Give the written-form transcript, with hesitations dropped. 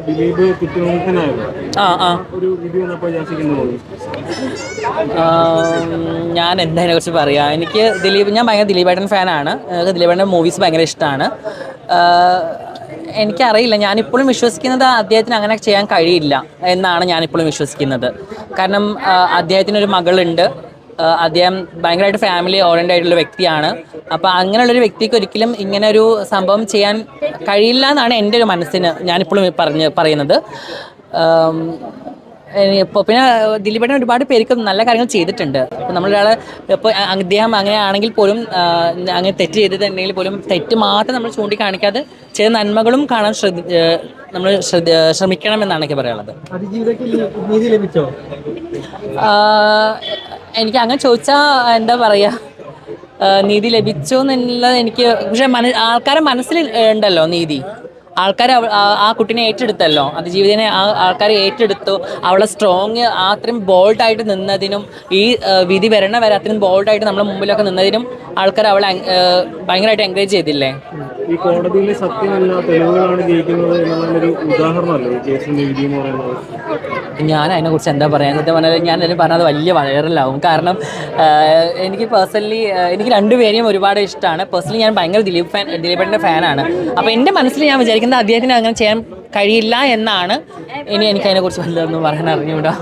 ദിലീപ് കുറ്റവിമുക്തനായല്ലോ. ആ ആ ഒരു വിധി വന്നപ്പോൾ വിചാരിക്കുന്നു. ഞാൻ എന്തതിനെ കുറിച്ച് പറയാം. ഞാൻ ഭയങ്കര ദിലീപേട്ടൻ ഫാനാണ്. എനിക്ക് ദിലീപേട്ടൻ്റെ മൂവീസ് ഭയങ്കര ഇഷ്ടമാണ്. എനിക്കറിയില്ല, ഞാനിപ്പോഴും വിശ്വസിക്കുന്നത് അദ്ദേഹത്തിന് അങ്ങനെ ചെയ്യാൻ കഴിയില്ല എന്നാണ് ഞാനിപ്പോഴും വിശ്വസിക്കുന്നത്. കാരണം അദ്ദേഹത്തിനൊരു മകളുണ്ട്. അദ്ദേഹം ഭയങ്കരമായിട്ട് ഫാമിലി ഓറിയൻറ്റഡ് ആയിട്ടുള്ള വ്യക്തിയാണ്. അപ്പോൾ അങ്ങനെയുള്ളൊരു വ്യക്തിക്ക് ഒരിക്കലും ഇങ്ങനെ ഒരു സംഭവം ചെയ്യാൻ കഴിയില്ല എന്നാണ് എൻ്റെ ഒരു മനസ്സിന് ഞാനിപ്പോഴും പറയുന്നത്. ഇപ്പോൾ പിന്നെ ദിലീപേട്ടൻ ഒരുപാട് പേർക്ക് നല്ല കാര്യങ്ങൾ ചെയ്തിട്ടുണ്ട്. അപ്പോൾ നമ്മളൊരാൾ ഇപ്പോൾ അദ്ദേഹം അങ്ങനെയാണെങ്കിൽ പോലും അങ്ങനെ തെറ്റ് ചെയ്തിട്ടുണ്ടെങ്കിൽ പോലും തെറ്റ് മാത്രം നമ്മൾ ചൂണ്ടിക്കാണിക്കാതെ ചില നന്മകളും കാണാൻ നമ്മൾ ശ്രമിക്കണമെന്നാണ് എനിക്ക് പറയാനുള്ളത്. നീതി ലഭിച്ചോ? എനിക്ക് അങ്ങനെ ചോദിച്ചാൽ എന്താ പറയുക, നീതി ലഭിച്ചോ എന്നുള്ളത് എനിക്ക്, പക്ഷേ ആൾക്കാരുടെ മനസ്സിൽ ഉണ്ടല്ലോ നീതി. ആൾക്കാർ ആ കുട്ടീനെ ഏറ്റെടുത്തല്ലോ, അതിജീവിതനെ ആൾക്കാരെ ഏറ്റെടുത്തു. അവളെ സ്ട്രോങ് അത്രയും ബോൾഡായിട്ട് നിന്നതിനും ഈ വിധി വരണ വരെ അത്രയും ബോൾഡായിട്ട് നമ്മളെ മുമ്പിലൊക്കെ നിന്നതിനും ആൾക്കാർ അവളെ ഭയങ്കരമായിട്ട് എൻകറേജ് ചെയ്തില്ലേ. ഈ കോടതിയിലെ സത്യമല്ല തെളിവുകളാണ് ജയിക്കുന്നത് എന്നുള്ളൊരു ഉദാഹരണമല്ലോ ഈ കേസിന്റെ വിധി എന്ന് പറയുന്നത്. ഞാൻ അതിനെക്കുറിച്ച് എന്താ പറയുക, സത്യം പറഞ്ഞാൽ ഞാനതിന് പറഞ്ഞത് വലിയ വൈറലാവും. കാരണം എനിക്ക് പേഴ്സണലി എനിക്ക് രണ്ടുപേരെയും ഒരുപാട് ഇഷ്ടമാണ്. പേഴ്സണലി ഞാൻ ഭയങ്കര ദിലീപേട്ടൻ്റെ ഫാനാണ്. അപ്പോൾ എൻ്റെ മനസ്സിൽ ഞാൻ വിചാരിക്കുന്നത് അദ്ദേഹത്തിന് അങ്ങനെ ചെയ്യാൻ കഴിയില്ല എന്നാണ്. എനിക്ക് അതിനെക്കുറിച്ച് വല്ലതൊന്നും പറയാൻ അറിഞ്ഞുകൂടാ.